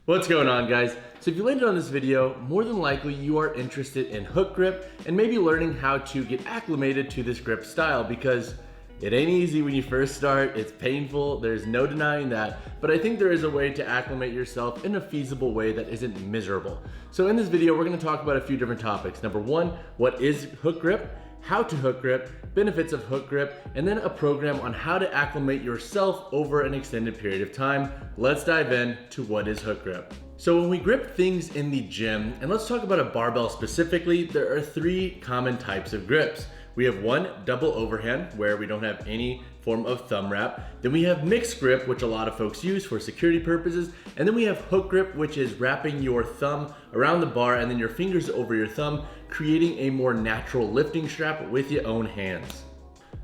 What's going on, guys? So if you landed on this video, more than likely you are interested in hook grip and maybe learning how to get acclimated to this grip style, because it ain't easy when you first start. It's painful, there's no denying that, but I think there is a way to acclimate yourself in a feasible way that isn't miserable. So in this video, we're gonna talk about a few different topics. Number one, what is hook grip? How to hook grip, benefits of hook grip, and then a program on how to acclimate yourself over an extended period of time. Let's dive in to what is hook grip. So when we grip things in the gym, and let's talk about a barbell specifically, there are three common types of grips. We have one, double overhand, where we don't have any form of thumb wrap. Then we have mixed grip, which a lot of folks use for security purposes. And then we have hook grip, which is wrapping your thumb around the bar and then your fingers over your thumb, creating a more natural lifting strap with your own hands.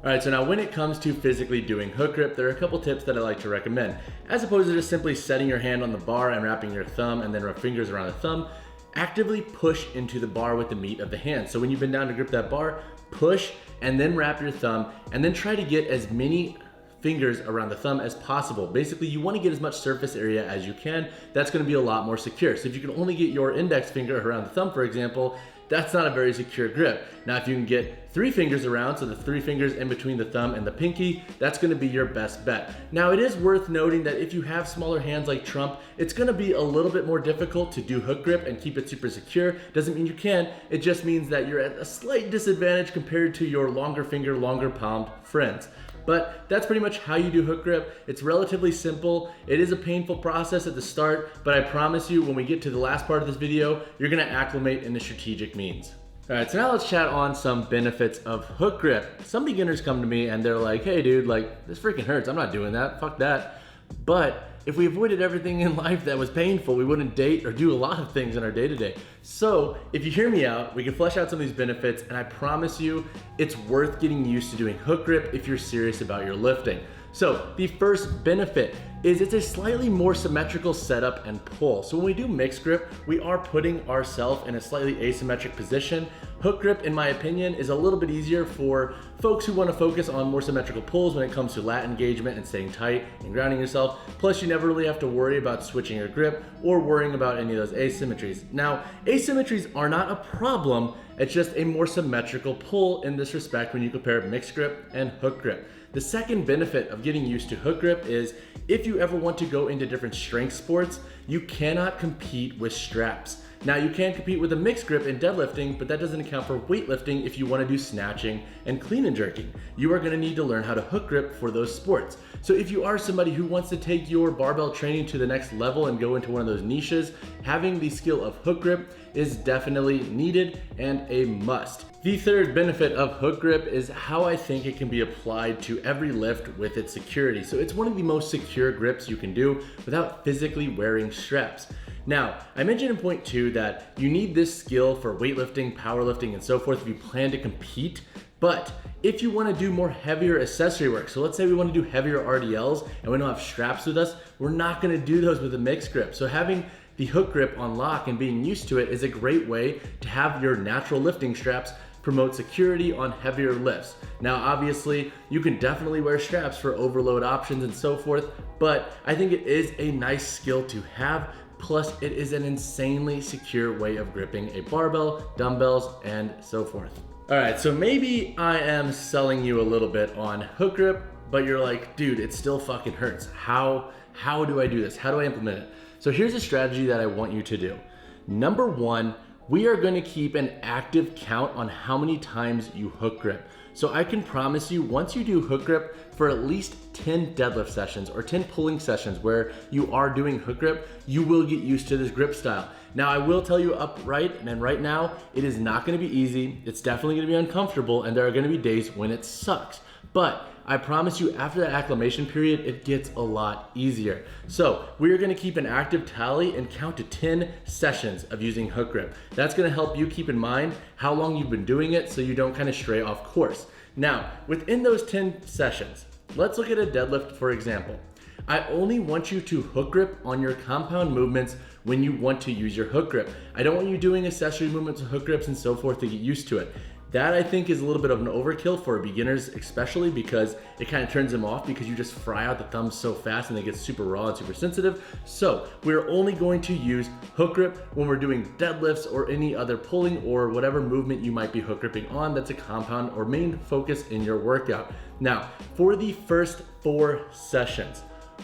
All right, so now when it comes to physically doing hook grip, there are a couple tips that I like to recommend. As opposed to just simply setting your hand on the bar and wrapping your thumb and then your fingers around the thumb, actively push into the bar with the meat of the hand. So when you bend down to grip that bar, push and then wrap your thumb and then try to get as many fingers around the thumb as possible. Basically, you want to get as much surface area as you can. That's going to be a lot more secure. So if you can only get your index finger around the thumb, for example, that's not a very secure grip. Now, if you can get 3 fingers around, so the 3 fingers in between the thumb and the pinky, that's gonna be your best bet. Now, it is worth noting that if you have smaller hands like Trump, it's gonna be a little bit more difficult to do hook grip and keep it super secure. Doesn't mean you can, it just means that you're at a slight disadvantage compared to your longer finger, longer palmed friends. But that's pretty much how you do hook grip. It's relatively simple. It is a painful process at the start, but I promise you when we get to the last part of this video, you're gonna acclimate in a strategic means. All right, so now let's chat on some benefits of hook grip. Some beginners come to me and they're like, hey dude, like this freaking hurts. I'm not doing that, fuck that. But if we avoided everything in life that was painful, we wouldn't date or do a lot of things in our day-to-day. So if you hear me out, we can flesh out some of these benefits, and I promise you it's worth getting used to doing hook grip if you're serious about your lifting. So the first benefit is it's a slightly more symmetrical setup and pull. So when we do mixed grip, we are putting ourselves in a slightly asymmetric position. Hook grip, in my opinion, is a little bit easier for folks who want to focus on more symmetrical pulls when it comes to lat engagement and staying tight and grounding yourself. Plus, you never really have to worry about switching your grip or worrying about any of those asymmetries. Now, asymmetries are not a problem. It's just a more symmetrical pull in this respect when you compare mixed grip and hook grip. The second benefit of getting used to hook grip is if you ever want to go into different strength sports, you cannot compete with straps. Now, you can compete with a mixed grip in deadlifting, but that doesn't account for weightlifting if you want to do snatching and clean and jerking. You are going to need to learn how to hook grip for those sports. So if you are somebody who wants to take your barbell training to the next level and go into one of those niches, having the skill of hook grip is definitely needed and a must. The third benefit of hook grip is how I think it can be applied to every lift with its security. So it's one of the most secure grips you can do without physically wearing straps. Now, I mentioned in point 2 that you need this skill for weightlifting, powerlifting, and so forth if you plan to compete. But if you want to do more heavier accessory work, so let's say we want to do heavier RDLs and we don't have straps with us, we're not going to do those with a mixed grip. So having the hook grip on lock and being used to it is a great way to have your natural lifting straps promote security on heavier lifts. Now, obviously, you can definitely wear straps for overload options and so forth, but I think it is a nice skill to have. Plus, it is an insanely secure way of gripping a barbell, dumbbells, and so forth. All right, so maybe I am selling you a little bit on hook grip, but you're like, dude, it still fucking hurts. How do I do this? How do I implement it? So here's a strategy that I want you to do. Number 1, we are going to keep an active count on how many times you hook grip. So I can promise you, once you do hook grip for at least 10 deadlift sessions or 10 pulling sessions where you are doing hook grip, you will get used to this grip style. Now, I will tell you upright and right now, it is not going to be easy. It's definitely going to be uncomfortable, and there are going to be days when it sucks. But I promise you, after that acclimation period, it gets a lot easier. So we're gonna keep an active tally and count to 10 sessions of using hook grip. That's gonna help you keep in mind how long you've been doing it so you don't kind of stray off course. Now, within those 10 sessions, let's look at a deadlift, for example. I only want you to hook grip on your compound movements when you want to use your hook grip. I don't want you doing accessory movements with hook grips and so forth to get used to it. That I think is a little bit of an overkill for beginners, especially because it kind of turns them off because you just fry out the thumbs so fast and they get super raw and super sensitive. So we're only going to use hook grip when we're doing deadlifts or any other pulling or whatever movement you might be hook gripping on that's a compound or main focus in your workout. Now, for the first 4 sessions,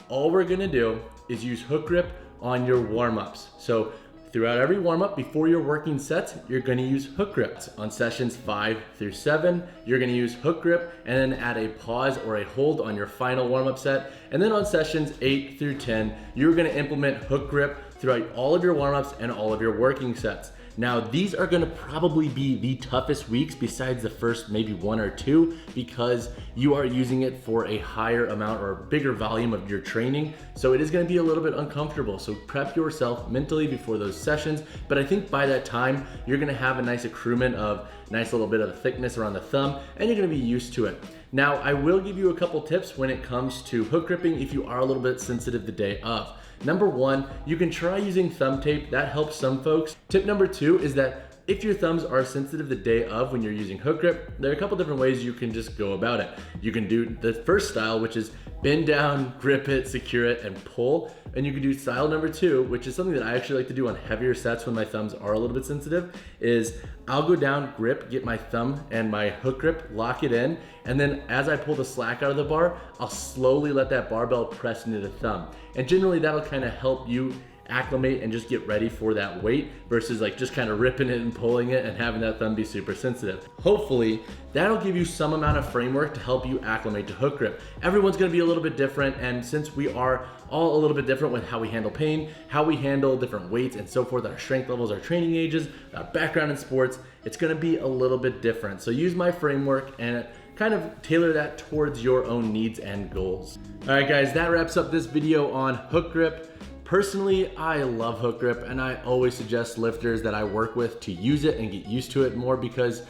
all we're gonna do is use hook grip on your warm-ups. So throughout every warm-up, before your working sets, you're gonna use hook grips. On sessions 5 through 7, you're gonna use hook grip and then add a pause or a hold on your final warm-up set. And then on sessions 8 through 10, you're gonna implement hook grip throughout all of your warm-ups and all of your working sets. Now, these are gonna probably be the toughest weeks besides the first maybe 1 or 2 because you are using it for a higher amount or bigger volume of your training. So it is gonna be a little bit uncomfortable. So prep yourself mentally before those sessions. But I think by that time, you're gonna have a nice accruement of nice little bit of thickness around the thumb and you're gonna be used to it. Now, I will give you a couple tips when it comes to hook gripping if you are a little bit sensitive the day of. Number 1, you can try using thumb tape. That helps some folks. Tip number 2 is that if your thumbs are sensitive the day of when you're using hook grip, there are a couple different ways you can just go about it. You can do the first style, which is bend down, grip it, secure it, and pull. And you can do style number 2, which is something that I actually like to do on heavier sets when my thumbs are a little bit sensitive, is I'll go down, grip, get my thumb and my hook grip, lock it in, and then as I pull the slack out of the bar, I'll slowly let that barbell press into the thumb. And generally that'll kind of help you acclimate and just get ready for that weight versus like just kind of ripping it and pulling it and having that thumb be super sensitive. Hopefully that'll give you some amount of framework to help you acclimate to hook grip. Everyone's gonna be a little bit different, and since we are all a little bit different with how we handle pain, how we handle different weights and so forth, our strength levels, our training ages, our background in sports, it's gonna be a little bit different. So use my framework and kind of tailor that towards your own needs and goals. All right guys, that wraps up this video on hook grip. Personally, I love hook grip and I always suggest lifters that I work with to use it and get used to it more because,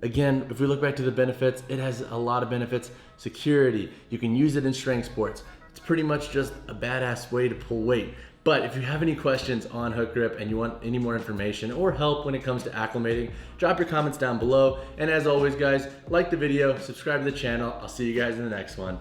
again, if we look back to the benefits, it has a lot of benefits. Security, you can use it in strength sports. It's pretty much just a badass way to pull weight. But if you have any questions on hook grip and you want any more information or help when it comes to acclimating, drop your comments down below. And as always guys, like the video, subscribe to the channel. I'll see you guys in the next one.